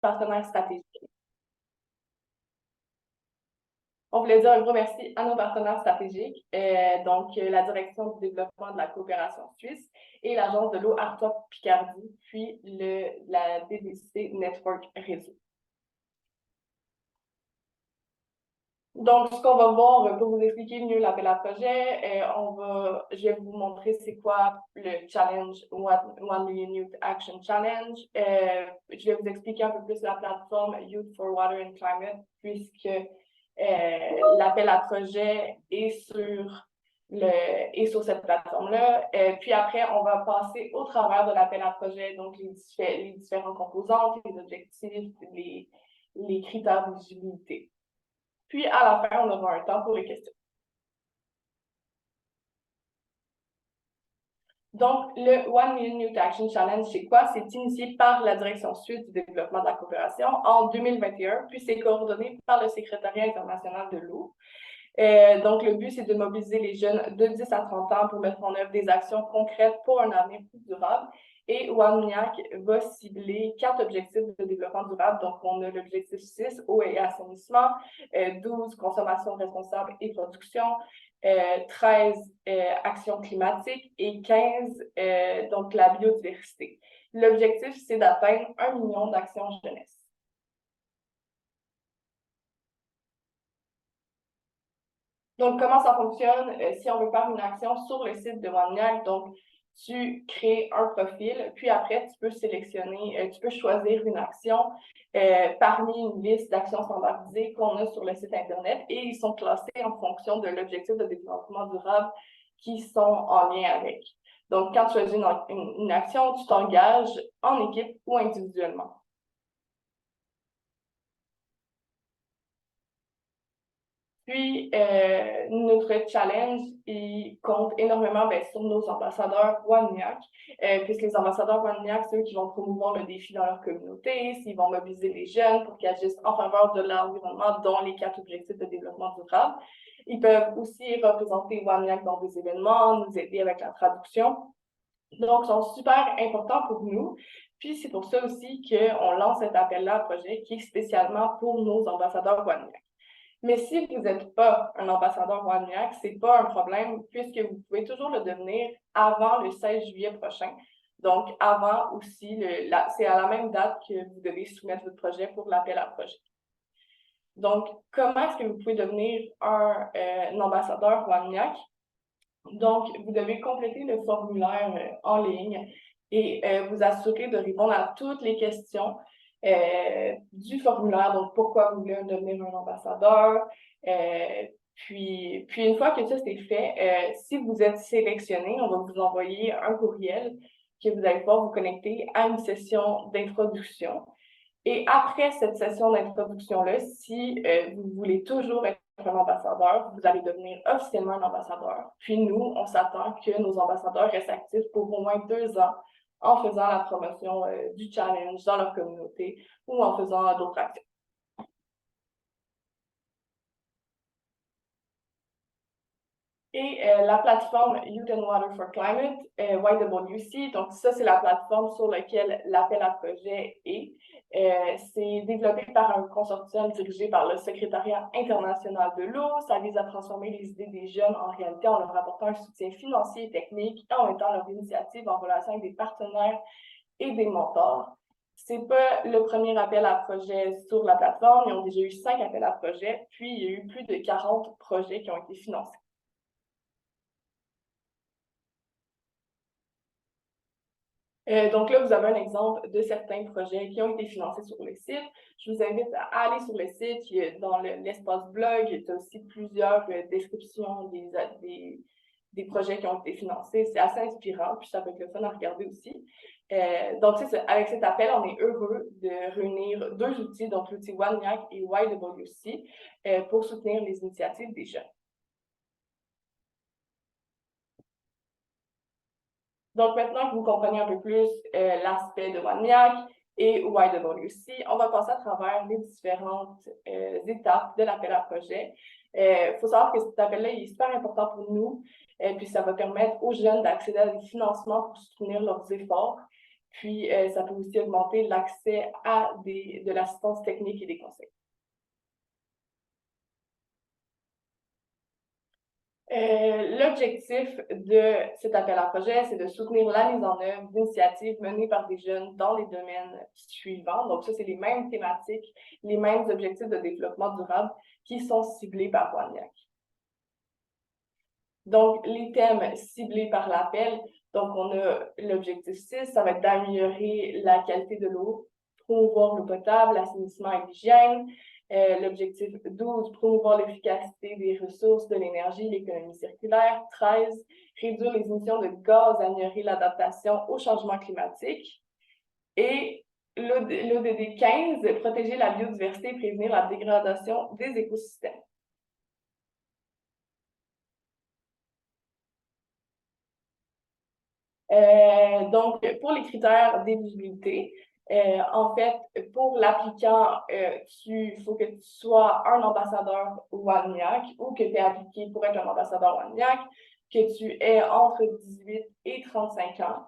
partenaires stratégiques. On voulait dire un gros merci à nos partenaires stratégiques, donc la Direction du développement de la coopération suisse et l'Agence de l'eau Artois-Picardie, puis la DDC Network Réseau. Donc, ce qu'on va voir pour vous expliquer mieux l'appel à projet, je vais vous montrer c'est quoi le challenge One Million Youth Action Challenge. Je vais vous expliquer un peu plus la plateforme Youth for Water and Climate, puisque l'appel à projet est sur cette plateforme-là. Puis après, on va passer au travers de l'appel à projet, donc les différentes composantes, les objectifs, les critères d'éligibilité. Puis, à la fin, on aura un temps pour les questions. Donc, le One Million Youth Action Challenge, c'est quoi? C'est initié par la Direction Sud du développement de la coopération en 2021, puis c'est coordonné par le Secrétariat international de l'eau. Donc, le but, c'est de mobiliser les jeunes de 10 à 30 ans pour mettre en œuvre des actions concrètes pour un avenir plus durable. Et WAMNIAC va cibler 4 objectifs de développement durable. Donc, on a l'objectif 6, eau et assainissement, 12, consommation responsable et production, 13, action climatique et 15, donc la biodiversité. L'objectif, c'est d'atteindre 1 million d'actions jeunesse. Donc, comment ça fonctionne? Si on veut faire une action sur le site de WAMNIAC, donc tu crées un profil, puis après, tu peux sélectionner, tu peux choisir une action parmi une liste d'actions standardisées qu'on a sur le site Internet et ils sont classés en fonction de l'objectif de développement durable qui sont en lien avec. Donc, quand tu choisis une action, tu t'engages en équipe ou individuellement. Puis, notre challenge, il compte énormément sur nos ambassadeurs WAMNIAC, puisque les ambassadeurs WAMNIAC, c'est eux qui vont promouvoir le défi dans leur communauté, ils vont mobiliser les jeunes pour qu'ils agissent en faveur de l'environnement, dont les 4 objectifs de développement durable. Ils peuvent aussi représenter WAMNIAC dans des événements, nous aider avec la traduction. Donc, ils sont super importants pour nous. Puis, c'est pour ça aussi qu'on lance cet appel-là à projet qui est spécialement pour nos ambassadeurs WAMNIAC. Mais si vous n'êtes pas un ambassadeur WAMNIAC, ce n'est pas un problème puisque vous pouvez toujours le devenir avant le 16 juillet prochain. Donc, avant aussi, c'est à la même date que vous devez soumettre votre projet pour l'appel à projet. Donc, comment est-ce que vous pouvez devenir un ambassadeur WAMNIAC? Donc, vous devez compléter le formulaire en ligne et vous assurer de répondre à toutes les questions du formulaire. Donc, pourquoi vous voulez devenir un ambassadeur? Puis une fois que ça c'est fait, si vous êtes sélectionné, on va vous envoyer un courriel que vous allez pouvoir vous connecter à une session d'introduction. Et après cette session d'introduction-là, si vous voulez toujours être un ambassadeur, vous allez devenir officiellement un ambassadeur. Puis nous, on s'attend que nos ambassadeurs restent actifs pour au moins 2 ans en faisant la promotion du challenge dans leur communauté ou en faisant d'autres actions. Et la plateforme Youth and Water for Climate, YWC, donc ça, c'est la plateforme sur laquelle l'appel à projet est. C'est développé par un consortium dirigé par le Secrétariat international de l'eau. Ça vise à transformer les idées des jeunes en réalité en leur apportant un soutien financier et technique et en mettant leur initiative en relation avec des partenaires et des mentors. C'est pas le premier appel à projet sur la plateforme. Ils ont déjà eu 5 appels à projet, puis il y a eu plus de 40 projets qui ont été financés. Donc là, vous avez un exemple de certains projets qui ont été financés sur le site. Je vous invite à aller sur le site. Dans l'espace blog, il y a aussi plusieurs descriptions des projets qui ont été financés. C'est assez inspirant, puis ça peut être le fun à regarder aussi. Donc, avec cet appel, on est heureux de réunir 2 outils, donc l'outil WAMNIAC et YWC, pour soutenir les initiatives des jeunes. Donc, maintenant que vous comprenez un peu plus l'aspect de WAMNIAC et YWC, on va passer à travers les différentes étapes de l'appel à projet. Il faut savoir que cet appel-là est super important pour nous, puis ça va permettre aux jeunes d'accéder à des financements pour soutenir leurs efforts. Puis, ça peut aussi augmenter l'accès à de l'assistance technique et des conseils. L'objectif de cet appel à projet, c'est de soutenir la mise en œuvre d'initiatives menées par des jeunes dans les domaines suivants. Donc, ça, c'est les mêmes thématiques, les mêmes objectifs de développement durable qui sont ciblés par WANIAC. Donc, les thèmes ciblés par l'appel, donc on a l'objectif 6, ça va être d'améliorer la qualité de l'eau, promouvoir l'eau potable, l'assainissement et l'hygiène. L'objectif 12, promouvoir l'efficacité des ressources, de l'énergie, l'économie circulaire. 13, réduire les émissions de gaz, améliorer l'adaptation au changement climatique. Et l'ODD 15, protéger la biodiversité et prévenir la dégradation des écosystèmes. Donc, pour les critères d'éligibilité, en fait, pour l'applicant, il faut que tu sois un ambassadeur WANIAC ou que tu aies appliqué pour être un ambassadeur WANIAC, que tu aies entre 18 et 35 ans.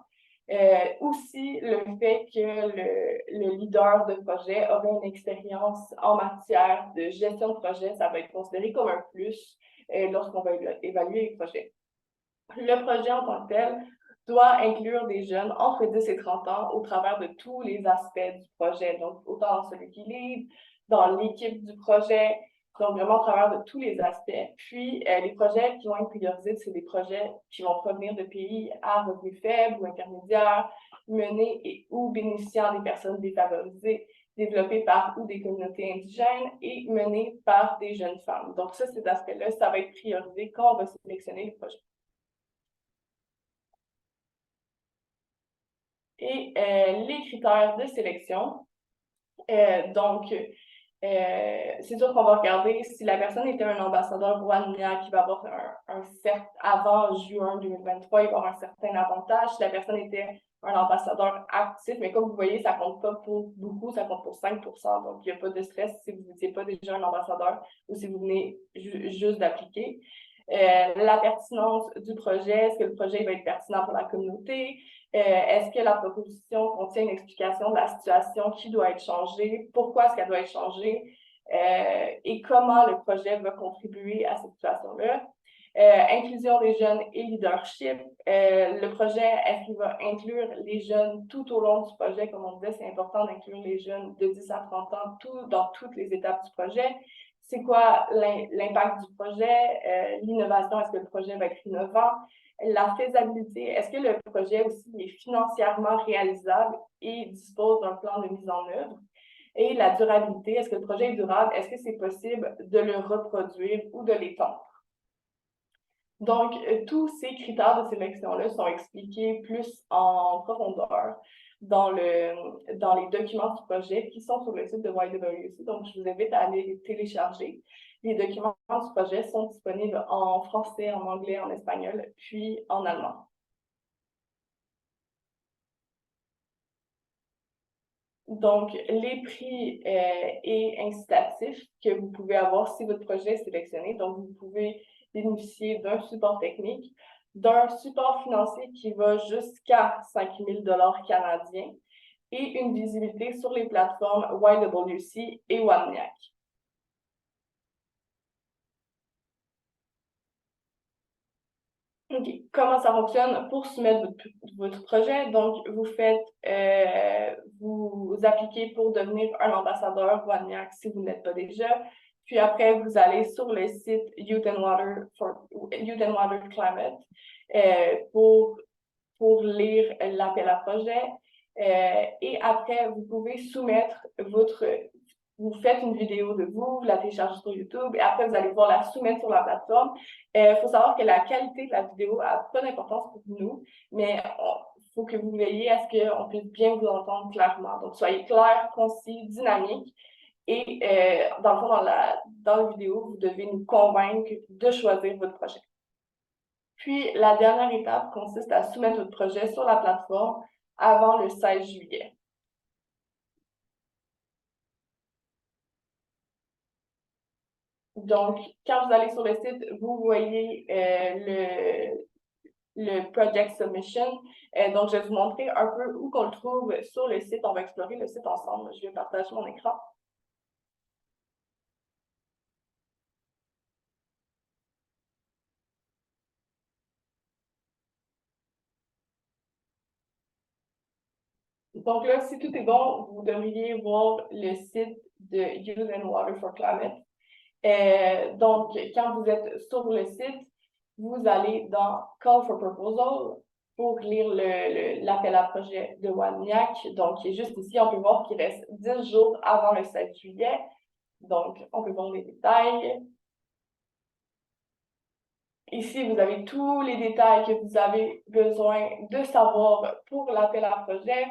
Aussi, le fait que le leader de projet aurait une expérience en matière de gestion de projet, ça va être considéré comme un plus lorsqu'on va évaluer les projets. Le projet en tant que tel doit inclure des jeunes entre 10 et 30 ans au travers de tous les aspects du projet, donc autant dans celui qui lead, dans l'équipe du projet, donc vraiment au travers de tous les aspects. Puis, les projets qui vont être priorisés, c'est des projets qui vont provenir de pays à revenus faibles ou intermédiaires, menés ou bénéficiant des personnes défavorisées, développés par ou des communautés indigènes et menés par des jeunes femmes. Donc ça, cet aspect-là, ça va être priorisé quand on va sélectionner les projets. Et les critères de sélection. Donc, c'est sûr qu'on va regarder si la personne était un ambassadeur WANIA qui va avoir un certain, avant juin 2023, il va avoir un certain avantage. Si la personne était un ambassadeur actif, mais comme vous voyez, ça compte pas pour beaucoup, ça compte pour 5%. Donc, il n'y a pas de stress si vous n'étiez pas déjà un ambassadeur ou si vous venez juste d'appliquer. La pertinence du projet, est-ce que le projet va être pertinent pour la communauté? Est-ce que la proposition contient une explication de la situation qui doit être changée? Pourquoi est-ce qu'elle doit être changée? Et comment le projet va contribuer à cette situation-là? Inclusion des jeunes et leadership. Le projet, est-ce qu'il va inclure les jeunes tout au long du projet? Comme on disait, c'est important d'inclure les jeunes de 10 à 30 ans dans toutes les étapes du projet. C'est quoi l'impact du projet? L'innovation, est-ce que le projet va être innovant? La faisabilité, est-ce que le projet aussi est financièrement réalisable et dispose d'un plan de mise en œuvre? Et la durabilité, est-ce que le projet est durable? Est-ce que c'est possible de le reproduire ou de l'étendre? Donc, tous ces critères de sélection-là sont expliqués plus en profondeur dans les documents du projet qui sont sur le site de YWC. Donc, je vous invite à aller les télécharger. Les documents du projet sont disponibles en français, en anglais, en espagnol, puis en allemand. Donc, les prix et incitatifs que vous pouvez avoir si votre projet est sélectionné. Donc, vous pouvez bénéficier d'un support technique, d'un support financier qui va jusqu'à 5 000 canadiens et une visibilité sur les plateformes YWC et WANIAC. OK. Comment ça fonctionne pour soumettre votre projet? Donc, vous appliquez pour devenir un ambassadeur WANIAC si vous n'êtes pas déjà. Puis après, vous allez sur le site Youth and Water Climate pour lire l'appel à projet. Et après, vous pouvez soumettre vous faites une vidéo de vous, vous la téléchargez sur YouTube, et après, vous allez pouvoir la soumettre sur la plateforme. Il faut savoir que la qualité de la vidéo n'a pas d'importance pour nous, mais il faut que vous veilliez à ce qu'on puisse bien vous entendre clairement. Donc, soyez clair, concis, dynamique. Et dans le fond, dans la vidéo, vous devez nous convaincre de choisir votre projet. Puis, la dernière étape consiste à soumettre votre projet sur la plateforme avant le 16 juillet. Donc, quand vous allez sur le site, vous voyez le Project Submission. Donc, je vais vous montrer un peu où qu'on le trouve sur le site. On va explorer le site ensemble. Je vais partager mon écran. Donc là, si tout est bon, vous devriez voir le site de Use and Water for Climate. Donc, quand vous êtes sur le site, vous allez dans Call for Proposal pour lire l'appel à projet de Wagnac. Donc, juste ici, on peut voir qu'il reste 10 jours avant le 7 juillet. Donc, on peut voir les détails. Ici, vous avez tous les détails que vous avez besoin de savoir pour l'appel à projet.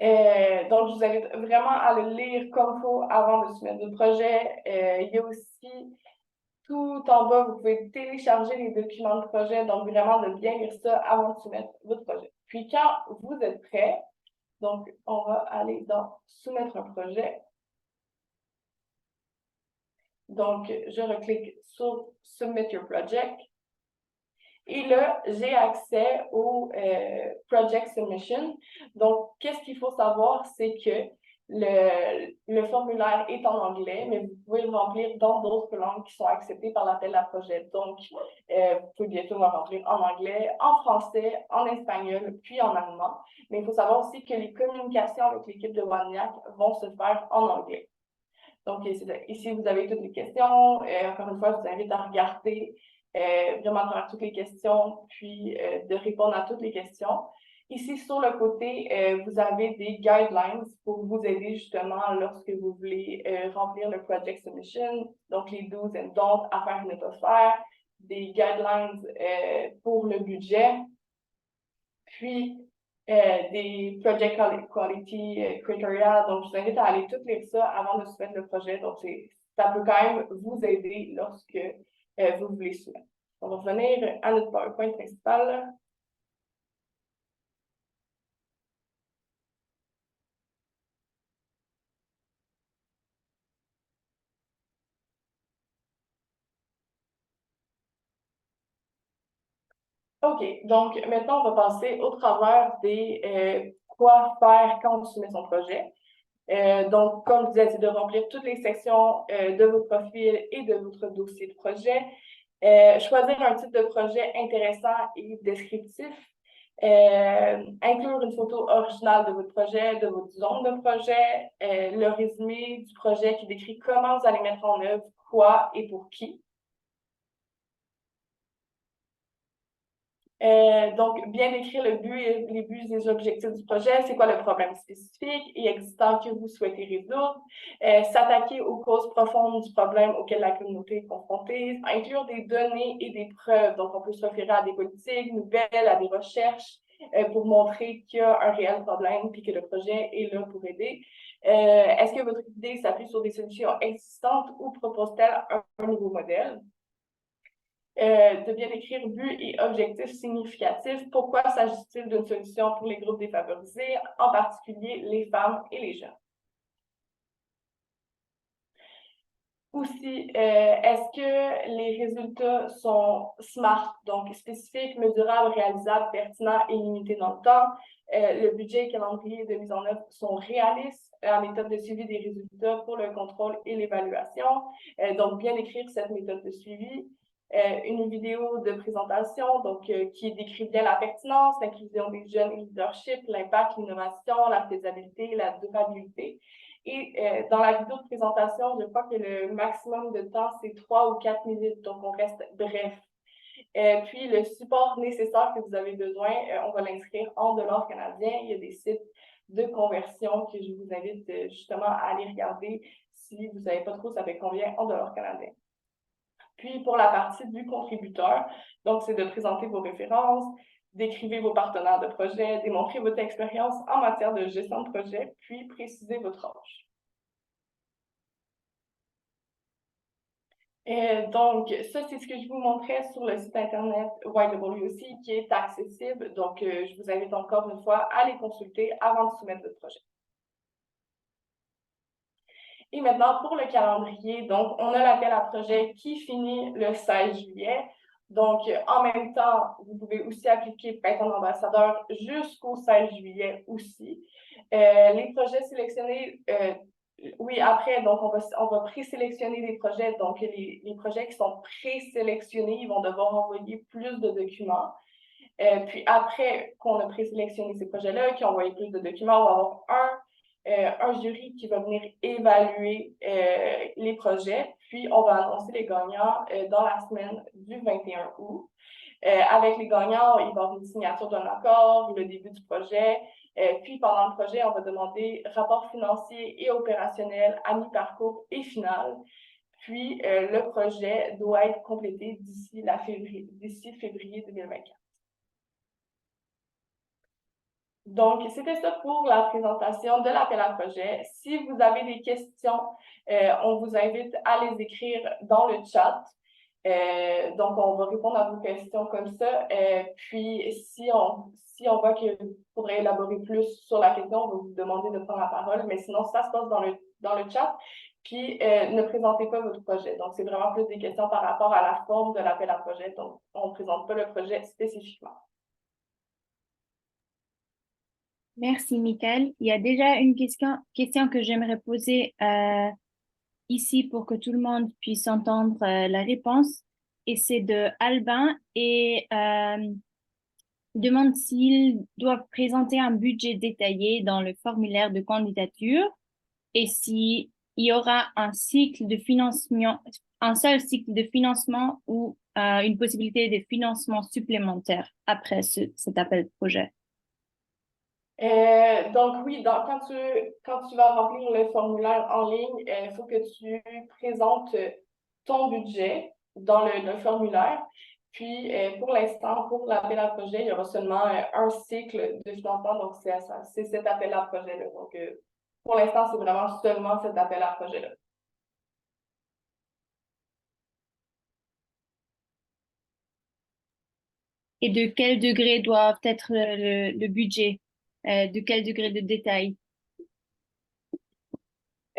Donc, je vous invite vraiment à le lire comme il faut avant de soumettre votre projet. Il y a aussi tout en bas, vous pouvez télécharger les documents de projet, donc vraiment de bien lire ça avant de soumettre votre projet. Puis quand vous êtes prêt, donc on va aller dans soumettre un projet. Donc, je reclique sur Submit your project. Et là, j'ai accès au Project Submission. Donc, qu'est-ce qu'il faut savoir, c'est que le formulaire est en anglais, mais vous pouvez le remplir dans d'autres langues qui sont acceptées par l'appel à projet. Donc, vous pouvez bientôt le remplir en anglais, en français, en espagnol, puis en allemand. Mais il faut savoir aussi que les communications avec l'équipe de Wagnac vont se faire en anglais. Donc, ici, vous avez toutes les questions. Encore une fois, je vous invite à regarder vraiment à travers toutes les questions, puis de répondre à toutes les questions. Ici, sur le côté, vous avez des guidelines pour vous aider justement lorsque vous voulez remplir le Project Submission, donc les do's and don'ts à faire et ne pas faire, des guidelines pour le budget, puis des Project Quality Criteria. Donc, je vous invite à aller tout lire ça avant de soumettre le projet. Donc, ça peut quand même vous aider lorsque vous voulez soumettre. On va revenir à notre PowerPoint principal. OK, donc maintenant, on va passer au travers des quoi faire quand on soumet son projet. Donc, comme je disais, c'est de remplir toutes les sections de votre profil et de votre dossier de projet. Choisir un type de projet intéressant et descriptif. Inclure une photo originale de votre projet, de votre zone de projet, le résumé du projet qui décrit comment vous allez mettre en œuvre quoi et pour qui. Donc, bien décrire le but et les buts et les objectifs du projet, c'est quoi le problème spécifique et existant que vous souhaitez résoudre, s'attaquer aux causes profondes du problème auquel la communauté est confrontée, inclure des données et des preuves, donc on peut se référer à des politiques, nouvelles, à des recherches pour montrer qu'il y a un réel problème puis que le projet est là pour aider. Est-ce que votre idée s'appuie sur des solutions existantes ou propose-t-elle un nouveau modèle? De bien écrire but et objectifs significatifs. Pourquoi s'agit-il d'une solution pour les groupes défavorisés, en particulier les femmes et les jeunes? Aussi, est-ce que les résultats sont SMART, donc spécifiques, mesurables, réalisables, pertinents et limités dans le temps? Le budget et calendrier de mise en œuvre sont réalistes, la méthode de suivi des résultats pour le contrôle et l'évaluation. Donc, bien écrire cette méthode de suivi. Une vidéo de présentation donc qui décrit bien la pertinence, l'inclusion des jeunes et le leadership, l'impact, l'innovation, la faisabilité, la durabilité. Et dans la vidéo de présentation, je crois que le maximum de temps, c'est 3 ou 4 minutes, donc on reste bref. Puis, le support nécessaire que vous avez besoin, on va l'inscrire en dollars canadiens. Il y a des sites de conversion que je vous invite justement à aller regarder si vous ne savez pas trop ça fait combien en dollars canadiens. Puis, pour la partie du contributeur, donc c'est de présenter vos références, décrivez vos partenaires de projet, démontrer votre expérience en matière de gestion de projet, puis préciser votre âge. Donc, ça, c'est ce que je vous montrais sur le site Internet YWC qui est accessible. Donc, je vous invite encore une fois à les consulter avant de soumettre votre projet. Et maintenant, pour le calendrier, donc, on a l'appel à projet qui finit le 16 juillet. Donc, en même temps, vous pouvez aussi appliquer pour être un ambassadeur jusqu'au 16 juillet aussi. Les projets sélectionnés, oui, après, donc on va présélectionner des projets. Donc, les projets qui sont présélectionnés, ils vont devoir envoyer plus de documents. Puis après qu'on a présélectionné ces projets-là, qui ont envoyé plus de documents, on va avoir un jury qui va venir évaluer les projets. Puis on va annoncer les gagnants dans la semaine du 21 août. Avec les gagnants, il va y avoir une signature d'un accord, le début du projet. Puis pendant le projet, on va demander rapport financier et opérationnel à mi-parcours et final. Puis le projet doit être complété d'ici février 2024. Donc, c'était ça pour la présentation de l'appel à projet. Si vous avez des questions, on vous invite à les écrire dans le chat. Donc, on va répondre à vos questions comme ça. Puis, si on voit qu'il faudrait élaborer plus sur la question, on va vous demander de prendre la parole. Mais sinon, ça se passe dans le chat. Puis, ne présentez pas votre projet. Donc, c'est vraiment plus des questions par rapport à la forme de l'appel à projet. Donc, on ne présente pas le projet spécifiquement. Merci, Michael. Il y a déjà une question que j'aimerais poser ici pour que tout le monde puisse entendre la réponse. Et c'est de Albin et demande s'ils doivent présenter un budget détaillé dans le formulaire de candidature et s'il y aura un seul cycle de financement ou une possibilité de financement supplémentaire après cet appel de projet. Donc oui, quand tu vas remplir le formulaire en ligne, il faut que tu présentes ton budget dans le formulaire. Puis pour l'instant, pour l'appel à projet, il y aura seulement un cycle de financement, donc c'est cet appel à projet-là. Donc pour l'instant, c'est vraiment seulement cet appel à projet-là. Et de quel degré doit être le budget? De quel degré de détail?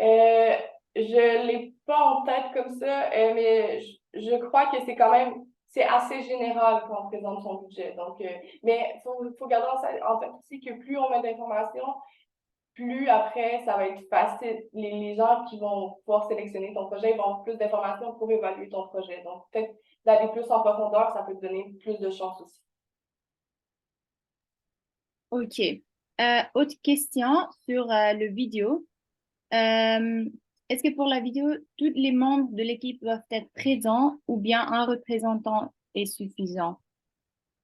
Euh, je l'ai pas en tête comme ça, mais je crois que c'est assez général quand on présente son budget. Donc, mais faut garder en tête aussi que plus on met d'informations, plus après, ça va être facile. Les gens qui vont pouvoir sélectionner ton projet, ils vont avoir plus d'informations pour évaluer ton projet. Donc, peut-être d'aller plus en profondeur, ça peut te donner plus de chance aussi. Ok. Autre question sur le vidéo. Est-ce que pour la vidéo, tous les membres de l'équipe doivent être présents ou bien un représentant est suffisant?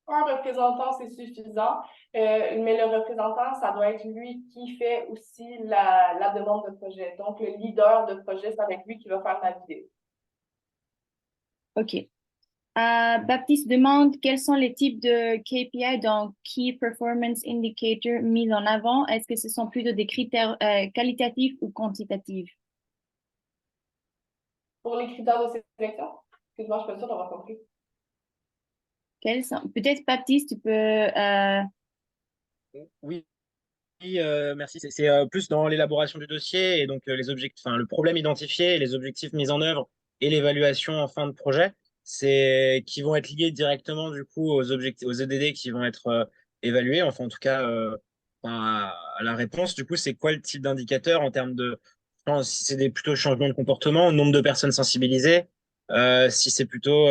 Un représentant, c'est suffisant, mais le représentant, ça doit être lui qui fait aussi la demande de projet. Donc, le leader de projet, c'est avec lui qui va faire la vidéo. Ok. Baptiste demande quels sont les types de KPI, donc Key Performance Indicator, mis en avant. Est-ce que ce sont plutôt des critères qualitatifs ou quantitatifs? Pour les critères de sélection, excuse-moi, je suis pas sûre d'avoir compris. Quels sont... Peut-être Baptiste, tu peux... Oui, merci. C'est plus dans l'élaboration du dossier et donc les objectifs, enfin, le problème identifié, les objectifs mis en œuvre et l'évaluation en fin de projet, c'est qui vont être liés directement du coup aux objectifs, aux EDD qui vont être évalués. Enfin, en tout cas, enfin, à la réponse. Du coup, c'est quoi le type d'indicateur en termes de, je pense, si c'est des plutôt changements de comportement, nombre de personnes sensibilisées, si c'est plutôt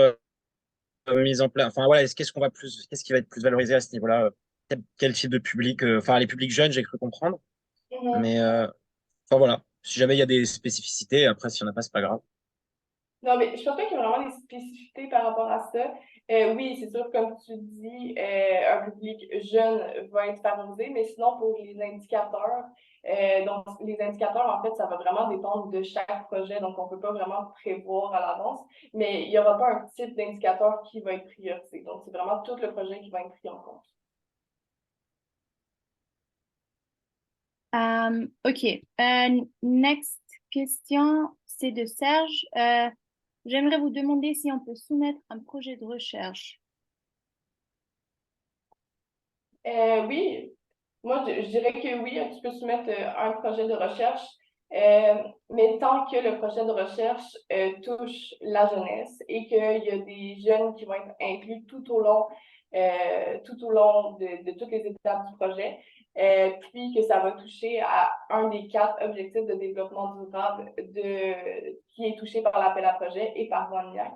mise en place. Enfin, voilà, qu'est-ce qui va être plus valorisé à ce niveau-là? Quel type de public? Enfin, les publics jeunes, j'ai cru comprendre. Mhm. Mais, enfin, voilà. Si jamais il y a des spécificités, après, s'il n'y en a pas, c'est pas grave. Non, mais je pense pas qu'il y a vraiment des spécificités par rapport à ça. Oui, c'est sûr, comme tu dis, un public jeune va être favorisé, mais sinon, pour les indicateurs, donc les indicateurs, en fait, ça va vraiment dépendre de chaque projet, donc on peut pas vraiment prévoir à l'avance, mais il y aura pas un type d'indicateur qui va être priorisé. Donc, c'est vraiment tout le projet qui va être pris en compte. Ok. Next question, c'est de Serge. J'aimerais vous demander si on peut soumettre un projet de recherche. Oui, moi, je dirais que oui, tu peux soumettre un projet de recherche. Mais tant que le projet de recherche touche la jeunesse et qu'il y a des jeunes qui vont être inclus tout au long de toutes les étapes du projet, puis que ça va toucher à un des 4 objectifs de développement durable qui est touché par l'appel à projet et par WANIAC.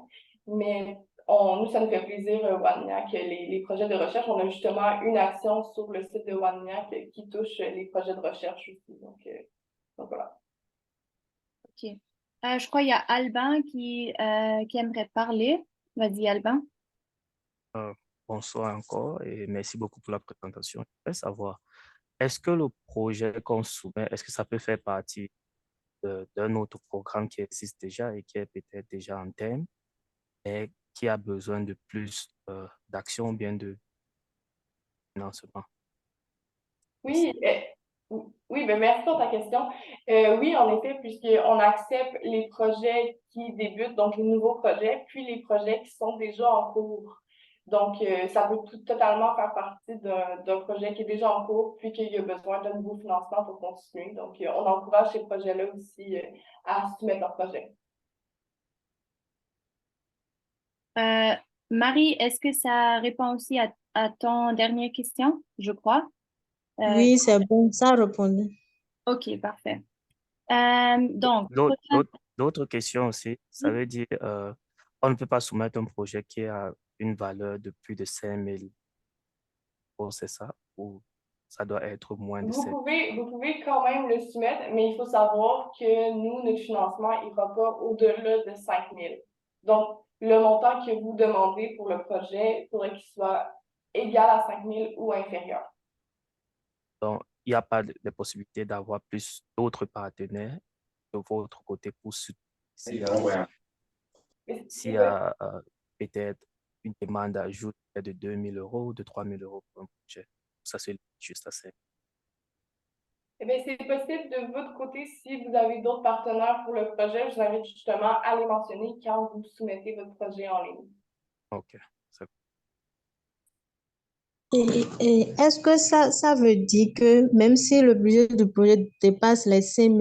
Mais nous, ça nous fait plaisir, WANIAC, les projets de recherche. On a justement une action sur le site de WANIAC qui touche les projets de recherche aussi. Donc voilà. Ok. Je crois qu'il y a Albin qui aimerait parler. Vas-y, Albin. Euh, Bonsoir encore et merci beaucoup pour la présentation. Je voudrais savoir, est-ce que le projet qu'on soumet, est-ce que ça peut faire partie d'un autre programme qui existe déjà et qui est peut-être déjà en terme et qui a besoin de plus d'action ou bien de financement? Merci. Oui, oui, ben merci pour ta question. Oui, en effet, puisqu'on accepte les projets qui débutent, donc les nouveaux projets, puis les projets qui sont déjà en cours. Donc, ça peut totalement faire partie d'un projet qui est déjà en cours, puis qu'il y a besoin d'un nouveau financement pour continuer. Donc, on encourage ces projets-là aussi à soumettre leur projet. Marie, est-ce que ça répond aussi à ton dernière question, je crois? Oui, c'est bon, ça répond. Ok, parfait. Donc, D'autres questions aussi, ça veut dire on ne peut pas soumettre un projet qui a une valeur de plus de 5 000 euros, c'est ça? Ou ça doit être moins de 7 Vous pouvez quand même le soumettre, mais il faut savoir que nous, notre financement n'ira pas au-delà de 5 000. Donc, le montant que vous demandez pour le projet, il faudrait qu'il soit égal à 5 000 ou inférieur. Donc, il n'y a pas de possibilité d'avoir plus d'autres partenaires de votre côté pour soutenir. S'il y a peut-être une demande d'ajout de 2 000 euros ou de 3 000 euros pour un projet, ça c'est juste assez. Eh bien, c'est possible de votre côté, si vous avez d'autres partenaires pour le projet, je vous invite justement à les mentionner quand vous soumettez votre projet en ligne. OK. Et est-ce que ça veut dire que même si le budget du projet dépasse les 5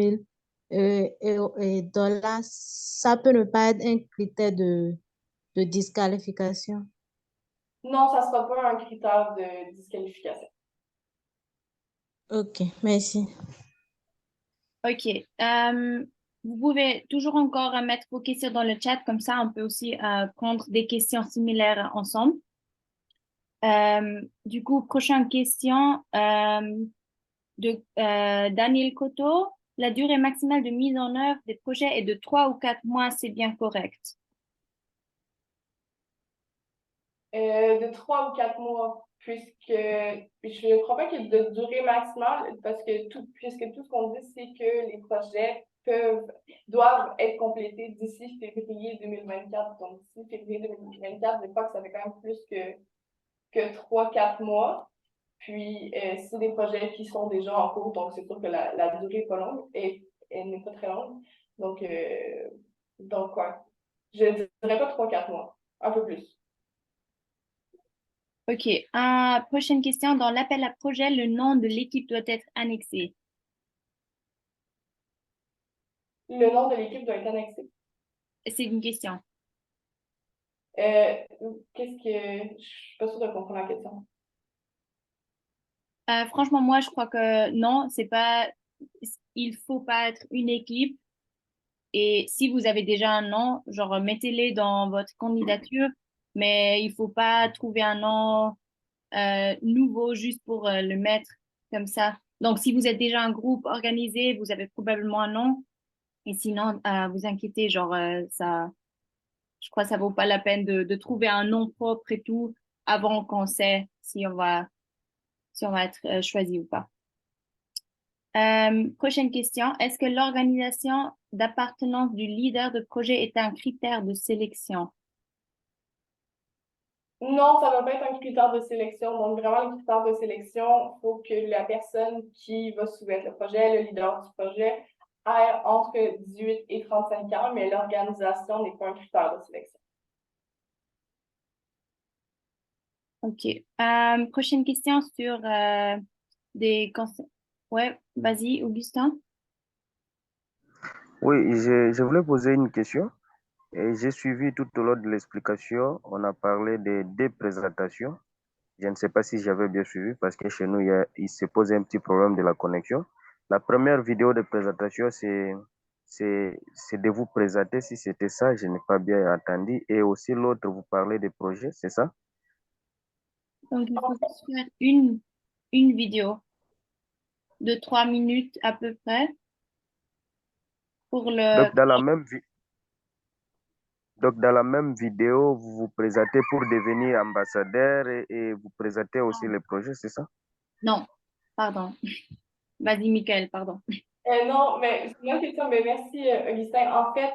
000 dollars, ça peut ne pas être un critère de disqualification? Non, ça ne sera pas un critère de disqualification. Ok, merci. ok. Vous pouvez toujours encore mettre vos questions dans le chat, comme ça on peut aussi prendre des questions similaires ensemble. Du coup, prochaine question de Daniel Cotto. La durée maximale de mise en œuvre des projets est de 3 ou 4 mois, c'est bien correct? De 3 ou 4 mois, puisque je ne crois pas qu'il y ait de durée maximale, parce que puisque tout ce qu'on dit, c'est que les projets doivent être complétés d'ici février 2024. Donc, d'ici février 2024, je crois que ça fait quand même plus que 3-4 mois. Puis, c'est des projets qui sont déjà en cours, donc c'est sûr que la durée n'est pas longue et elle n'est pas très longue. Donc quoi? Je ne dirais pas 3-4 mois, un peu plus. Ok. Prochaine question. Dans l'appel à projet, le nom de l'équipe doit être annexé. Le nom de l'équipe doit être annexé. C'est une question. Qu'est-ce que... Je suis pas sûre de comprendre la question. Franchement, moi, je crois que non, c'est pas. Il faut pas être une équipe. Et si vous avez déjà un nom, genre mettez-les dans votre candidature, mais il faut pas trouver un nom nouveau juste pour le mettre comme ça. Donc, si vous êtes déjà un groupe organisé, vous avez probablement un nom. Et sinon, vous inquiétez, genre ça, je crois que ça vaut pas la peine de trouver un nom propre et tout avant qu'on sait si on va être choisi ou pas. Prochaine question. Est-ce que l'organisation d'appartenance du leader de projet est un critère de sélection? Non, ça ne va pas être un critère de sélection. Donc, vraiment, le critère de sélection, il faut que la personne qui va soumettre le projet, le leader du projet, ait entre 18 et 35 ans, mais l'organisation n'est pas un critère de sélection. Ok. Prochaine question sur des conseils. Ouais, vas-y, Augustin. Oui, je voulais poser une question. Et j'ai suivi tout au long de l'explication, on a parlé de deux présentations. Je ne sais pas si j'avais bien suivi parce que chez nous, il se pose un petit problème de la connexion. La première vidéo de présentation, c'est de vous présenter. Si c'était ça, je n'ai pas bien entendu. Et aussi l'autre, vous parlez des projets, c'est ça? Donc, il faut juste faire une vidéo de 3 minutes à peu près pour le... Donc, dans la même, donc, dans la même vidéo, vous vous présentez pour devenir ambassadeur et vous présentez aussi les projets, c'est ça? Non, pardon. Vas-y, Michael, pardon. Non, mais c'est une question, mais merci, Augustin. En fait,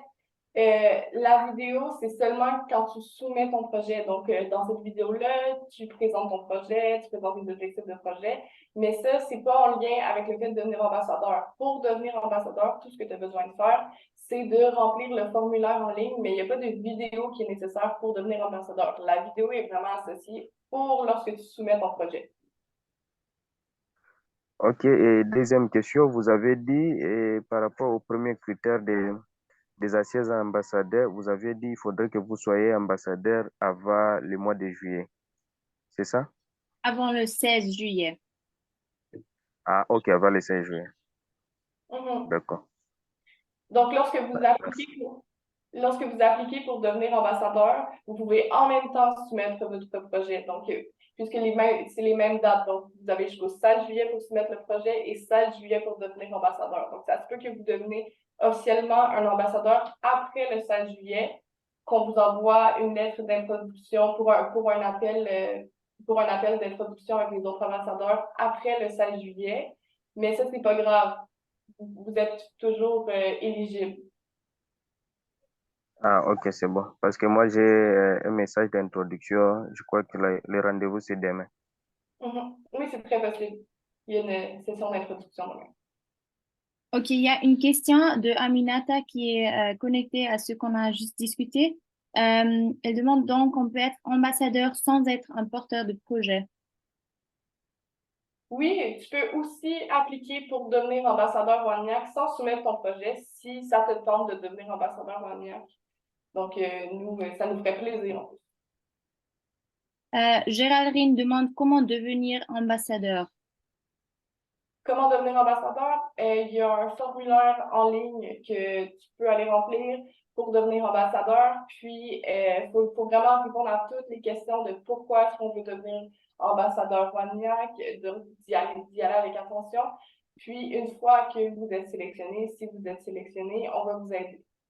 la vidéo, c'est seulement quand tu soumets ton projet. Donc, dans cette vidéo-là, tu présentes ton projet, tu présentes les objectifs de projet, mais ça, c'est pas en lien avec le fait de devenir ambassadeur. Pour devenir ambassadeur, tout ce que tu as besoin de faire, c'est de remplir le formulaire en ligne, mais il n'y a pas de vidéo qui est nécessaire pour devenir ambassadeur. La vidéo est vraiment associée pour lorsque tu soumets ton projet. Ok, et deuxième question, vous avez dit par rapport au premier critère des anciens ambassadeurs, vous avez dit il faudrait que vous soyez ambassadeur avant le mois de juillet, c'est ça? Avant le 16 juillet. Ah, ok, avant le 16 juillet, Mhm. d'accord. Donc, Merci. lorsque vous appliquez pour devenir ambassadeur, vous pouvez en même temps soumettre votre projet. Donc, puisque c'est les mêmes dates. Donc, vous avez jusqu'au 16 juillet pour soumettre le projet et 16 juillet pour devenir ambassadeur. Donc, ça se peut que vous devenez officiellement un ambassadeur après le 16 juillet, qu'on vous envoie une lettre d'introduction pour un appel d'introduction avec les autres ambassadeurs après le 16 juillet. Mais ça, c'est pas grave. Vous êtes toujours éligible. Ah, ok, c'est bon. Parce que moi, j'ai un message d'introduction. Je crois que le rendez-vous, c'est demain. Mhm. Oui, c'est très possible. Il y a une session d'introduction demain. Ok, il y a une question de Aminata qui est connectée à ce qu'on a juste discuté. Elle demande donc on peut être ambassadeur sans être un porteur de projet. Oui, tu peux aussi appliquer pour devenir ambassadeur WANIAC sans soumettre ton projet si ça te tente de devenir ambassadeur WANIAC. Donc, nous, ça nous ferait plaisir en plus. Géraldine demande comment devenir ambassadeur. Comment devenir ambassadeur? Il y a un formulaire en ligne que tu peux aller remplir pour devenir ambassadeur. Puis, faut vraiment répondre à toutes les questions de pourquoi est-ce qu'on veut devenir ambassadeur WANIAC, d'y aller avec attention. Puis, une fois que vous êtes sélectionné, si vous êtes sélectionné, on va vous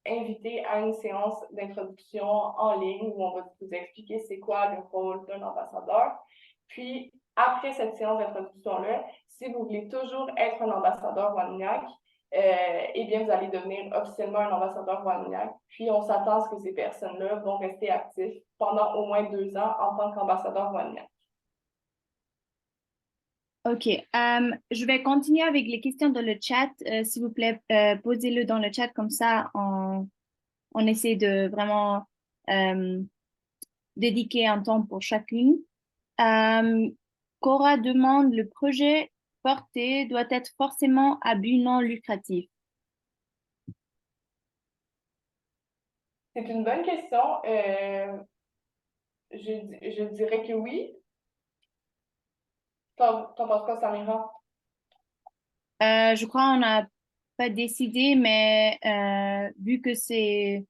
inviter à une séance d'introduction en ligne où on va vous expliquer c'est quoi le rôle d'un ambassadeur. Puis, après cette séance d'introduction-là, si vous voulez toujours être un ambassadeur WANIAC, eh bien, vous allez devenir officiellement un ambassadeur WANIAC. Puis, on s'attend à ce que ces personnes-là vont rester actifs pendant au moins 2 ans en tant qu'ambassadeur WANIAC. Ok, je vais continuer avec les questions dans le chat. S'il vous plaît, posez-le dans le chat comme ça, on essaie de vraiment dédiquer un temps pour chacune. Cora demande, le projet porté doit être forcément à but non lucratif. C'est une bonne question. Je dirais que oui. T'en penses quoi, Samira? Je crois qu'on n'a pas décidé, mais vu que c'est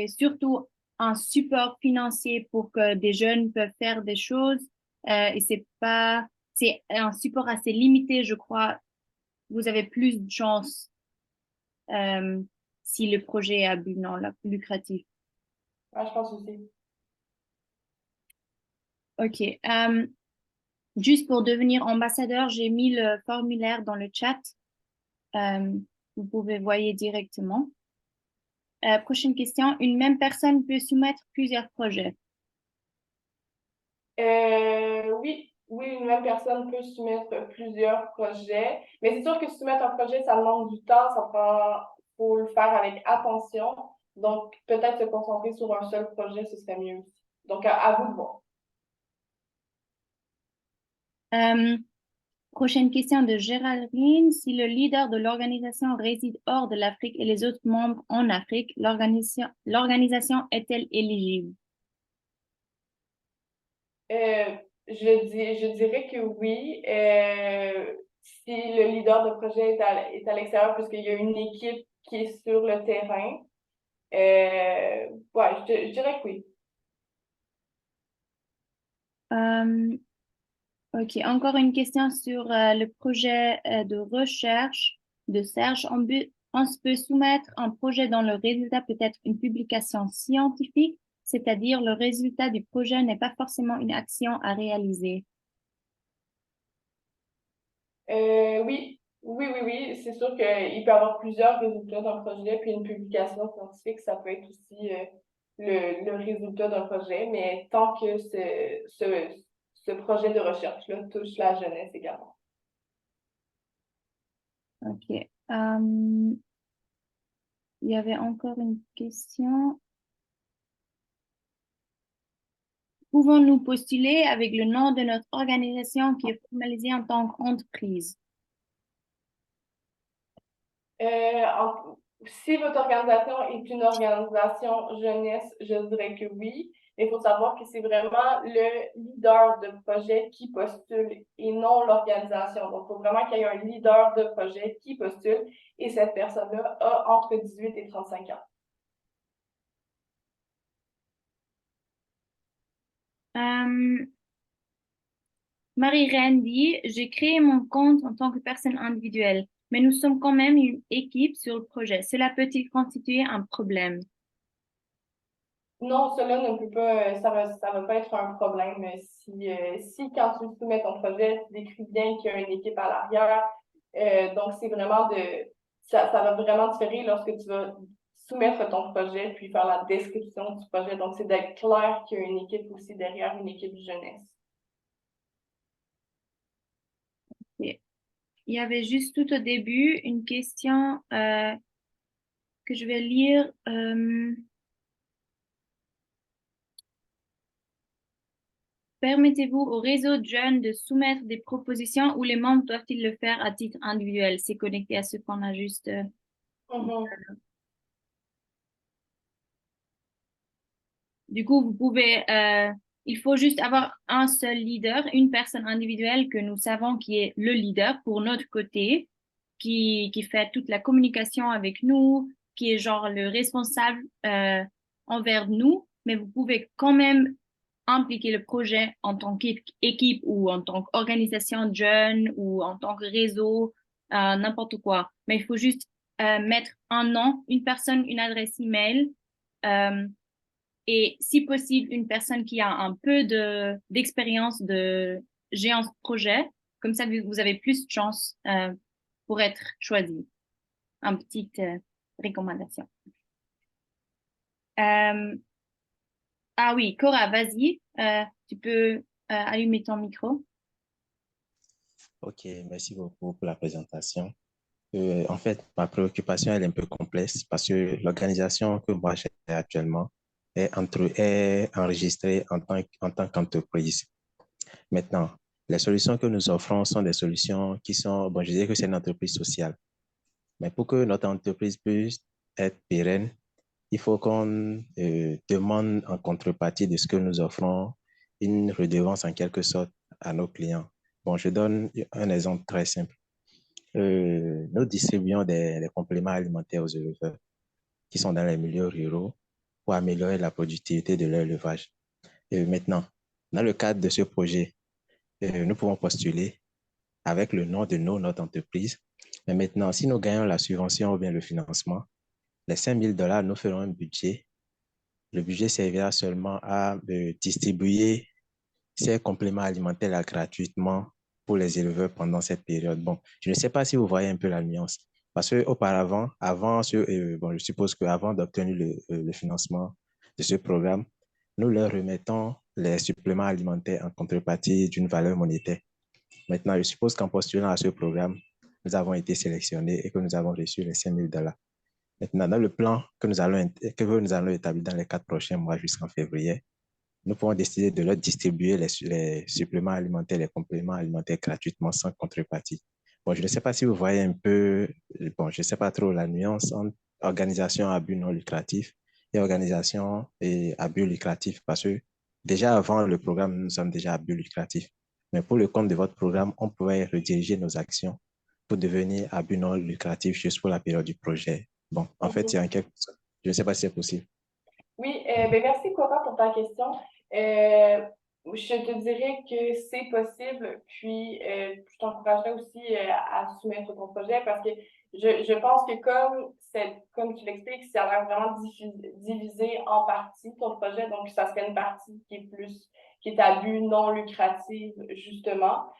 surtout un support financier pour que des jeunes peuvent faire des choses, et c'est un support assez limité, je crois. Vous avez plus de chance euh, si le projet est à but non lucratif. Ah, je pense aussi. Ok. Juste pour devenir ambassadeur, j'ai mis le formulaire dans le chat. Euh, Vous pouvez voir directement. Prochaine question. Une même personne peut soumettre plusieurs projets. Oui, une même personne peut soumettre plusieurs projets, mais c'est sûr que soumettre un projet, ça demande du temps, faut le faire avec attention. Donc, peut-être se concentrer sur un seul projet, ce serait mieux aussi. Donc, à vous de voir. Prochaine question de Géraldine. Si le leader de l'organisation réside hors de l'Afrique et les autres membres en Afrique, l'organisation est-elle éligible? Je dirais que oui. Si le leader de projet est à l'extérieur, puisqu'il y a une équipe qui est sur le terrain, ouais, je dirais que oui. Ok, encore une question sur le projet de recherche de Serge. On se peut soumettre un projet dont le résultat peut être une publication scientifique, c'est-à-dire le résultat du projet n'est pas forcément une action à réaliser. Oui. C'est sûr qu'il peut y avoir plusieurs résultats d'un projet, puis une publication scientifique, ça peut être aussi le résultat d'un projet, mais tant que ce projet de recherche-là touche la jeunesse également. Ok. Il y avait encore une question. Pouvons-nous postuler avec le nom de notre organisation qui est formalisée en tant qu'entreprise? Si votre organisation est une organisation jeunesse, je dirais que oui. Mais il faut savoir que c'est vraiment le leader de projet qui postule et non l'organisation. Donc, il faut vraiment qu'il y ait un leader de projet qui postule et cette personne-là a entre 18 et 35 ans. Marie-Reine dit, j'ai créé mon compte en tant que personne individuelle, mais nous sommes quand même une équipe sur le projet. Cela peut-il constituer un problème? Non, cela ne peut pas, ça va pas être un problème si quand tu soumets ton projet, tu décris bien qu'il y a une équipe à l'arrière. Donc, c'est vraiment ça va vraiment différer lorsque tu vas soumettre ton projet puis faire la description du projet. Donc, c'est d'être clair qu'il y a une équipe aussi derrière, une équipe jeunesse. Il y avait juste tout au début une question que je vais lire. Permettez-vous au réseau de jeunes de soumettre des propositions ou les membres doivent-ils le faire à titre individuel? C'est connecté à ce qu'on a juste. Du coup, il faut juste avoir un seul leader, une personne individuelle que nous savons qui est le leader pour notre côté, qui fait toute la communication avec nous, qui est genre le responsable envers nous, mais vous pouvez quand même impliquer le projet en tant qu'équipe ou en tant qu'organisation de jeunes ou en tant que réseau, n'importe quoi. Mais il faut juste mettre un nom, une personne, une adresse email. Et si possible, une personne qui a un peu d'expérience de géant de projet, comme ça vous avez plus de chances pour être choisi. Une petite recommandation. Ah oui, Cora, vas-y, tu peux allumer ton micro. Ok, merci beaucoup pour la présentation. En fait, ma préoccupation elle est un peu complexe parce que l'organisation que moi j'ai actuellement est enregistrée en tant qu'entreprise. Maintenant, les solutions que nous offrons sont des solutions qui sont, bon, je dirais que c'est une entreprise sociale. Mais pour que notre entreprise puisse être pérenne, il faut qu'on demande en contrepartie de ce que nous offrons une redevance en quelque sorte à nos clients. Bon, je donne un exemple très simple. Nous distribuons des compléments alimentaires aux éleveurs qui sont dans les milieux ruraux pour améliorer la productivité de leur élevage. Et maintenant, dans le cadre de ce projet, nous pouvons postuler avec le nom de notre entreprise. Mais maintenant, si nous gagnons la subvention ou bien le financement, les $5,000 nous feront un budget. Le budget servira seulement à distribuer ces compléments alimentaires là gratuitement pour les éleveurs pendant cette période. Bon, je ne sais pas si vous voyez un peu la nuance. Parce qu'auparavant, bon, je suppose qu'avant d'obtenir le financement de ce programme, nous leur remettons les suppléments alimentaires en contrepartie d'une valeur monétaire. Maintenant, je suppose qu'en postulant à ce programme, nous avons été sélectionnés et que nous avons reçu les $5,000. Maintenant, dans le plan que nous allons établir dans les 4 prochains mois jusqu'en février, nous pouvons décider de leur distribuer les suppléments alimentaires, les compléments alimentaires gratuitement sans contrepartie. Bon, je ne sais pas si vous voyez un peu, bon, je ne sais pas trop la nuance entre organisation à but non lucratif et organisation et à but lucratif parce que déjà avant le programme, nous sommes déjà à but lucratif. Mais pour le compte de votre programme, on pourrait rediriger nos actions pour devenir à but non lucratif juste pour la période du projet. Bon, en fait, il y a quelque chose. Je ne sais pas si c'est possible. Oui, ben merci Cora pour ta question. Je te dirais que c'est possible, puis je t'encouragerais aussi à soumettre ton projet parce que je pense que comme tu l'expliques, ça a l'air vraiment divisé en parties ton projet, donc ça serait une partie qui est à but non lucratif, justement.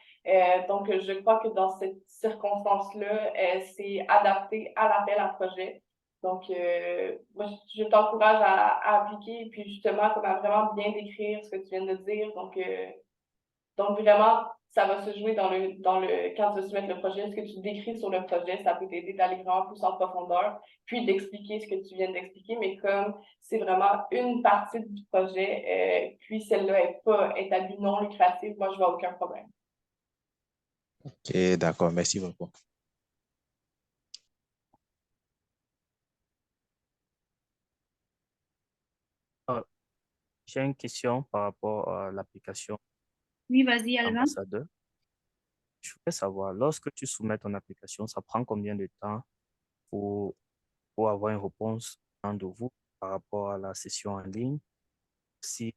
Donc, je crois que dans cette circonstance-là, c'est adapté à l'appel à projet. Donc, moi, je t'encourage à appliquer, puis justement, comme à vraiment bien décrire ce que tu viens de dire. Donc vraiment, ça va se jouer quand tu vas soumettre le projet, ce que tu décris sur le projet, ça peut t'aider d'aller vraiment plus en profondeur, puis d'expliquer ce que tu viens d'expliquer, mais comme c'est vraiment une partie du projet, puis celle-là est à but non lucratif, moi, je vois aucun problème. Ok, d'accord, merci beaucoup. Euh, J'ai une question par rapport à l'application Oui, vas-y, Alvin. Ambassadeur. Je voudrais savoir, lorsque tu soumets ton application, ça prend combien de temps pour, pour avoir une réponse de vous par rapport à la session en ligne? Si,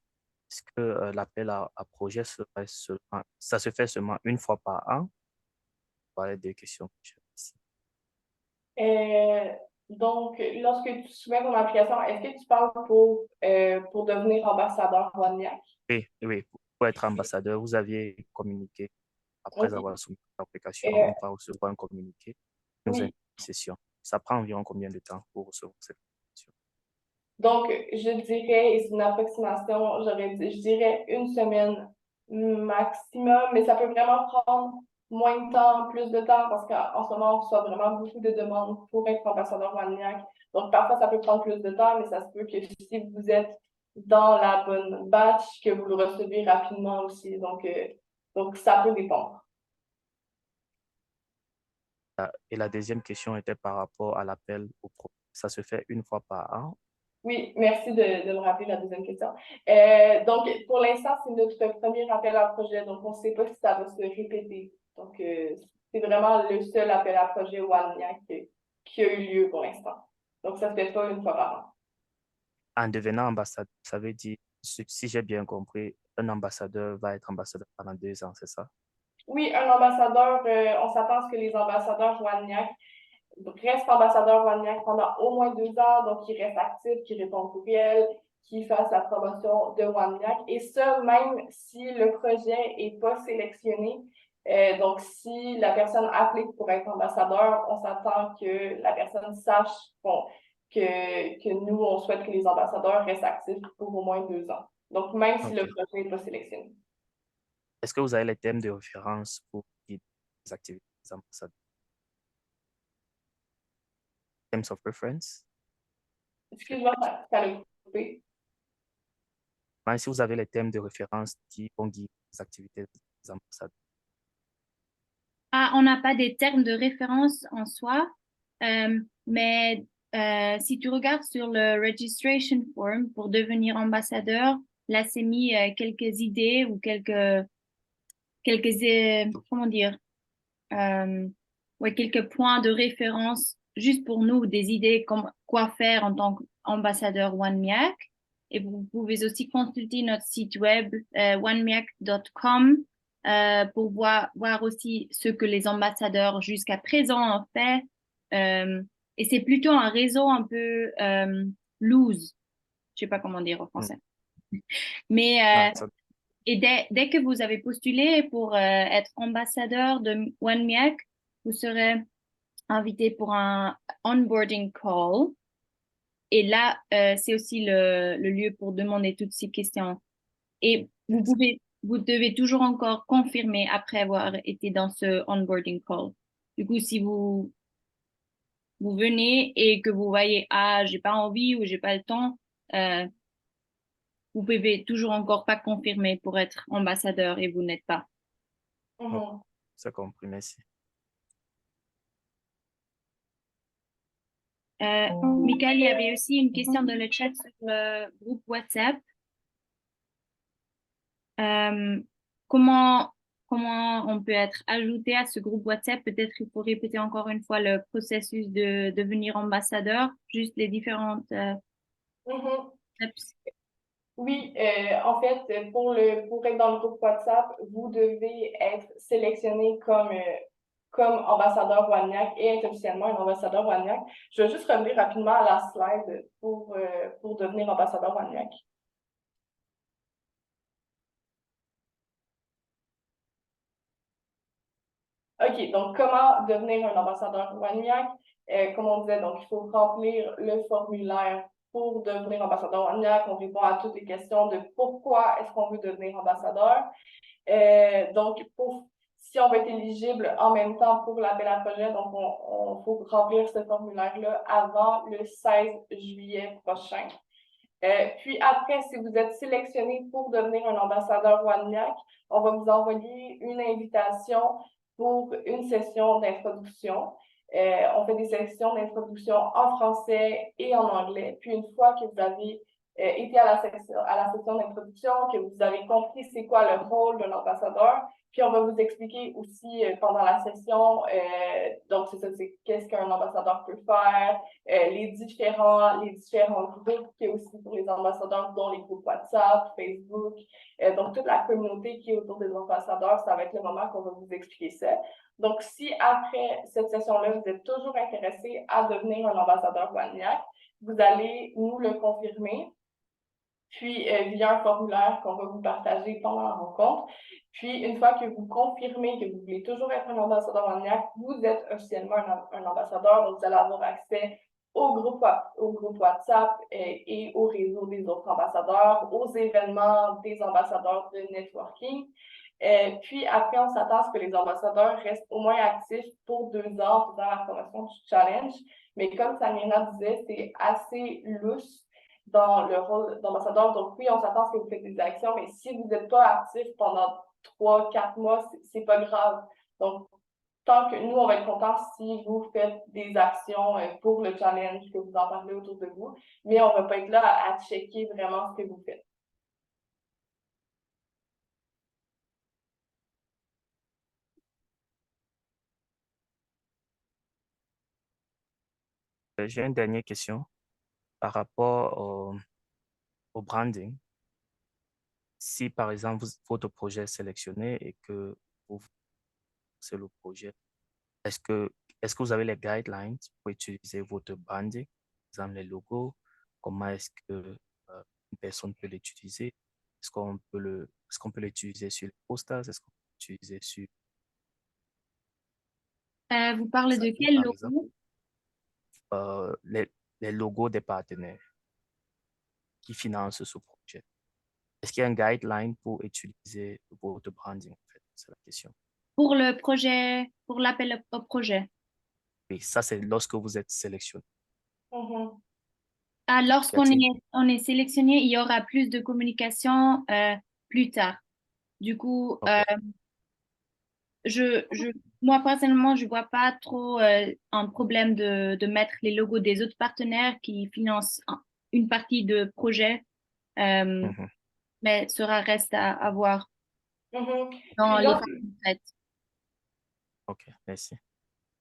est-ce que l'appel à projet ça se fait seulement une fois par an? Voilà deux questions que j'ai ici. Donc, lorsque tu soumets ton application, est-ce que tu parles pour devenir ambassadeur WANIAC? Oui, oui, pour être ambassadeur, vous aviez communiqué. Après OK. avoir soumis l'application, Euh, on va recevoir un communiqué, nous invite oui. à une session. Ça prend environ combien de temps pour recevoir cette session? Donc, je dirais, et c'est une approximation, je dirais une semaine maximum, mais ça peut vraiment prendre moins de temps, plus de temps, parce qu'en ce moment, on reçoit vraiment beaucoup de demandes pour être ambassadeur WANIAC. Donc, parfois, ça peut prendre plus de temps, mais ça se peut que si vous êtes dans la bonne batch, que vous le recevez rapidement aussi. Donc ça peut dépendre. Et la deuxième question était par rapport à l'appel au projet. Ça se fait une fois par an. Oui, merci de me rappeler la deuxième question. Donc, pour l'instant, c'est notre premier appel à projet, donc on ne sait pas si ça va se répéter. Donc, c'est vraiment le seul appel à projet WANIAC qui a eu lieu pour l'instant. Donc, ça ne se fait pas une fois par an. En devenant ambassadeur, ça veut dire, si j'ai bien compris, un ambassadeur va être ambassadeur pendant 2 ans, c'est ça? Oui, un ambassadeur, on s'attend à ce que les ambassadeurs WANIAC restent ambassadeurs WANIAC pendant au moins 2 ans, donc qui restent actifs, qui répondent au courriel, qui fassent la promotion de WANIAC. Et ça, même si le projet n'est pas sélectionné. Donc, si la personne applique pour être ambassadeur, on s'attend que la personne sache que nous, on souhaite que les ambassadeurs restent actifs pour au moins 2 ans. Donc, même si le OK. projet n'est pas sélectionné. Est-ce que vous avez les thèmes de référence pour les activités des ambassadeurs? Terms of reference? Excuse-moi, ça l'a coupé. Mais si vous avez les thèmes de référence qui vont guider les activités des ambassadeurs. Ah, on n'a pas des termes de référence en soi, mais si tu regardes sur le registration form pour devenir ambassadeur, là, c'est mis quelques idées ou comment dire, ouais, quelques points de référence juste pour nous, des idées comme quoi faire en tant qu'ambassadeur OneMiac. Et vous pouvez aussi consulter notre site web onemiac.com pour voir aussi ce que les ambassadeurs jusqu'à présent ont fait. Et c'est plutôt un réseau un peu loose. Je sais pas comment dire en français. Mais Ah, ça- et dès que vous avez postulé pour être ambassadeur de OneMiac, vous serez invité pour un onboarding call. Et là, c'est aussi le lieu pour demander toutes ces questions. Et vous devez toujours encore confirmer après avoir été dans ce onboarding call. Du coup, si vous venez et que vous voyez, ah, j'ai pas envie ou j'ai pas le temps, vous pouvez toujours encore pas confirmer pour être ambassadeur et vous n'êtes pas. Mhm. C'est compris, merci. Michael, il y avait aussi une question dans le chat sur le groupe WhatsApp. Comment on peut être ajouté à ce groupe WhatsApp? Peut-être il faut répéter encore une fois le processus de devenir ambassadeur, juste les différentes Mhm. steps. Oui, en fait, pour être dans le groupe WhatsApp, vous devez être sélectionné comme ambassadeur WANIAC et être officiellement un ambassadeur WANIAC. Je vais juste revenir rapidement à la slide pour devenir ambassadeur WANIAC. OK, donc comment devenir un ambassadeur WANIAC? Comme on disait, donc il faut remplir le formulaire pour devenir ambassadeur WANIAC. On répond à toutes les questions de pourquoi est-ce qu'on veut devenir ambassadeur. Donc, si on veut être éligible en même temps pour l'appel à projet, donc on faut remplir ce formulaire-là avant le 16 juillet prochain. Puis après, si vous êtes sélectionné pour devenir un ambassadeur WANIAC, on va vous envoyer une invitation pour une session d'introduction. On fait des sessions d'introduction en français et en anglais. Puis une fois que vous avez été à la session d'introduction, que vous avez compris c'est quoi le rôle d'un ambassadeur, puis on va vous expliquer aussi pendant la session, donc c'est ça, c'est qu'est-ce qu'un ambassadeur peut faire, les différents groupes qu'il y a aussi pour les ambassadeurs, dont les groupes WhatsApp, Facebook, donc toute la communauté qui est autour des ambassadeurs, ça va être le moment qu'on va vous expliquer ça. Donc, si après cette session-là, vous êtes toujours intéressé à devenir un ambassadeur WANIAC, vous allez nous le confirmer, puis via un formulaire qu'on va vous partager pendant la rencontre. Puis, une fois que vous confirmez que vous voulez toujours être un ambassadeur WANIAC, vous êtes officiellement un ambassadeur, donc vous allez avoir accès au groupe WhatsApp et au réseau des autres ambassadeurs, aux événements des ambassadeurs de networking. Puis après, on s'attend à ce que les ambassadeurs restent au moins actifs pour 2 ans en faisant la promotion du challenge. Mais comme Samira disait, c'est assez lousse dans le rôle d'ambassadeur. Donc oui, on s'attend à ce que vous faites des actions, mais si vous n'êtes pas actif pendant 3-4 mois, c'est pas grave. Donc, tant que nous, on va être contents si vous faites des actions pour le challenge, que vous en parlez autour de vous, mais on va pas être là à checker vraiment ce que vous faites. J'ai une dernière question par rapport au branding. Si par exemple votre projet est sélectionné et que c'est le projet, est-ce que vous avez les guidelines pour utiliser votre branding, par exemple les logos? Comment est-ce que une personne peut l'utiliser? Est-ce qu'on peut l'utiliser sur les posters? Est-ce qu'on peut l'utiliser sur Vous parlez de ça, quel par exemple, logo? les logos des partenaires qui financent ce projet? Est-ce qu'il y a un guideline pour utiliser votre branding, en fait? C'est la question. Pour le projet, pour l'appel au projet. Et ça, c'est lorsque vous êtes sélectionné. Mhm. Ah, lorsqu'on on est sélectionné, il y aura plus de communication plus tard. Du coup, Ok. moi personnellement, je vois pas trop un problème de mettre les logos des autres partenaires qui financent une partie de projet, Mhm. mais reste à voir Mhm. dans Puis les là, phases concrètes. Ok, merci.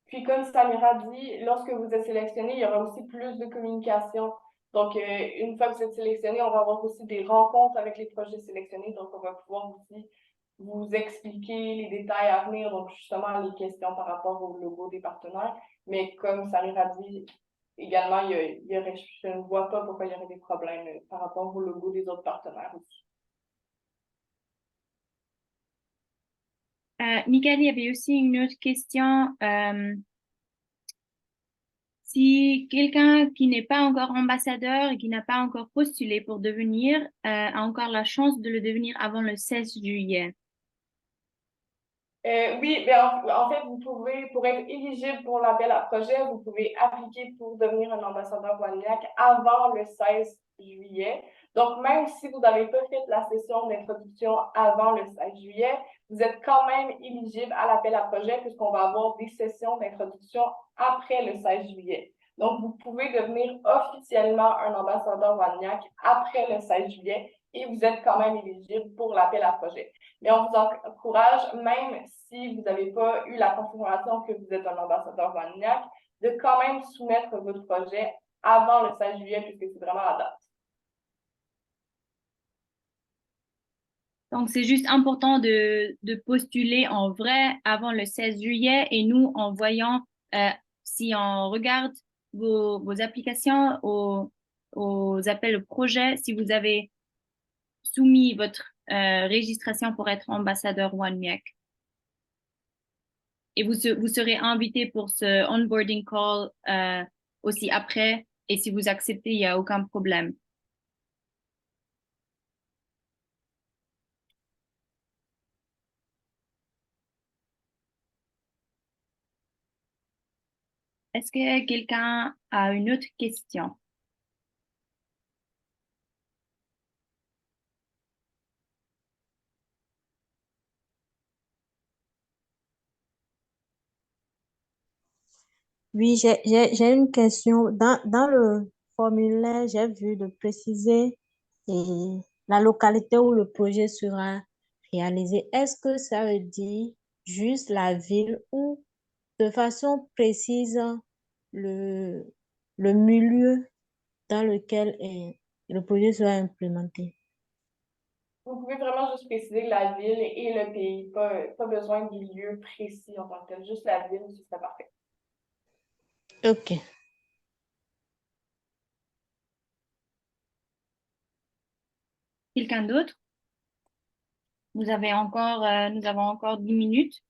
Puis comme Samira dit, lorsque vous êtes sélectionné, il y aura aussi plus de communication. Donc, une fois que vous êtes sélectionné, on va avoir aussi des rencontres avec les projets sélectionnés. Donc, on va pouvoir aussi vous expliquer les détails à venir, donc justement les questions par rapport au logo des partenaires. Mais comme Samira dit également, je ne vois pas pourquoi il y aurait des problèmes par rapport au logo des autres partenaires aussi. Michael, il y avait aussi une autre question. Si quelqu'un qui n'est pas encore ambassadeur et qui n'a pas encore postulé pour devenir, a encore la chance de le devenir avant le 16 juillet. Oui, mais en fait, vous pouvez, pour être éligible pour l'appel à projet, vous pouvez appliquer pour devenir un ambassadeur WANIAC avant le 16 juillet. Donc, même si vous n'avez pas fait la session d'introduction avant le 16 juillet, vous êtes quand même éligible à l'appel à projet puisqu'on va avoir des sessions d'introduction après le 16 juillet. Donc, vous pouvez devenir officiellement un ambassadeur WANIAC après le 16 juillet et vous êtes quand même éligible pour l'appel à projet. Mais on vous encourage, même si vous n'avez pas eu la confirmation que vous êtes un ambassadeur WANIAC, de quand même soumettre votre projet avant le 16 juillet, puisque c'est vraiment la date. Donc, c'est juste important de postuler en vrai avant le 16 juillet et nous, en voyant, si on regarde vos applications aux appels au projet, si vous avez soumis votre registration pour être ambassadeur WANIAC. Et vous serez invité pour ce onboarding call aussi après. Et si vous acceptez, il n'y a aucun problème. Est-ce que quelqu'un a une autre question? Oui, j'ai une question. Dans le formulaire, j'ai vu de préciser la localité où le projet sera réalisé. Est-ce que ça veut dire juste la ville ou de façon précise le, le milieu dans lequel le projet sera implémenté? Vous pouvez vraiment juste préciser la ville et le pays, pas besoin des lieux précis en tant que tel, juste la ville, ce serait parfait. OK. Quelqu'un d'autre? Nous avons encore 10 minutes.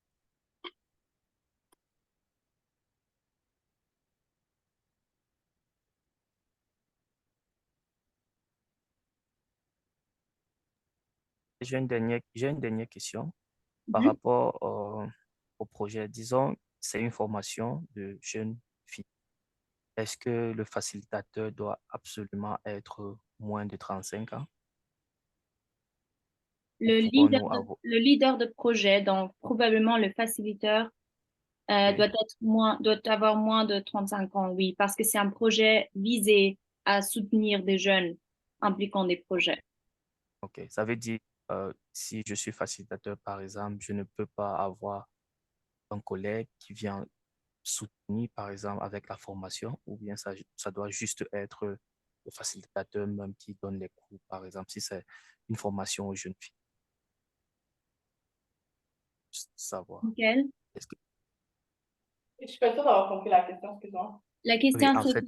J'ai une dernière question par Mhm. rapport au projet. Disons, c'est une formation de jeunes filles. Est-ce que le facilitateur doit absolument être moins de 35 ans? Ou pouvons-nous avoir... Le leader de projet, donc probablement le facilitateur, Ok, doit avoir moins de 35 ans, oui, parce que c'est un projet visé à soutenir des jeunes impliquant des projets. ok. Ça veut dire, si je suis facilitateur, par exemple, je ne peux pas avoir un collègue qui vient soutenir, par exemple, avec la formation, ou bien ça doit juste être le facilitateur même qui donne les cours, par exemple, si c'est une formation aux jeunes filles. Juste savoir. Nickel. Est-ce que... Je suis pas sûre d'avoir compris la question, excuse-moi. La Oui, question, en c'est... fait,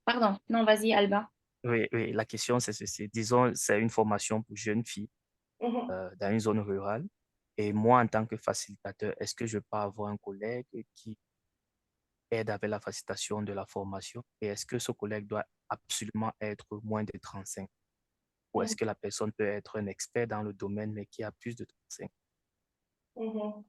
pardon, non, vas-y, Alba. oui, la question, c'est ceci. Disons, c'est une formation pour jeunes filles Mhm. dans une zone rurale. Et moi, en tant que facilitateur, est-ce que je peux avoir un collègue qui aide avec la facilitation de la formation? Et est-ce que ce collègue doit absolument être moins de 35? Ou est-ce Mhm. que la personne peut être un expert dans le domaine, mais qui a plus de 35? Mhm.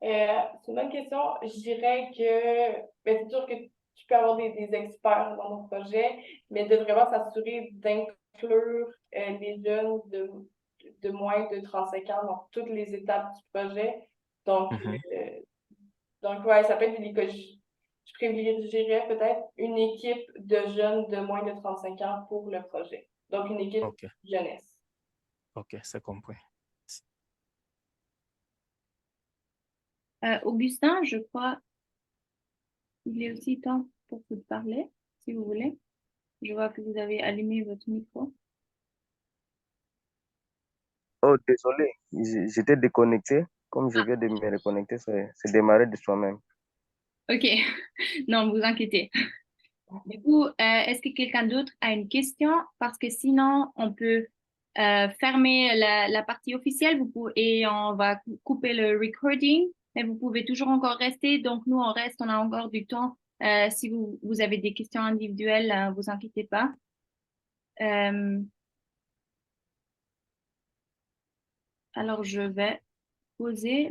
C'est une bonne question. Je dirais que ben, c'est sûr que tu peux avoir des experts dans ton projet, mais de vraiment s'assurer d'inclure les jeunes de moins de 35 ans dans toutes les étapes du projet. Donc, Mhm. ouais, ça peut être je privilégierais peut-être une équipe de jeunes de moins de 35 ans pour le projet. Donc, une équipe OK, jeunesse. OK, c'est compris. Augustin, je crois, il est aussi temps pour vous parler, si vous voulez. Je vois que vous avez allumé votre micro. Oh, désolé, j'étais déconnecté. Comme je viens de me reconnecter, c'est démarré de soi-même. Ok, non, vous inquiétez. Du coup, est-ce que quelqu'un d'autre a une question? Parce que sinon, on peut fermer la partie officielle et on va couper le recording, mais vous pouvez toujours encore rester. Donc, nous, on reste, on a encore du temps. Si vous avez des questions individuelles, vous inquiétez pas. Euh, alors, je vais poser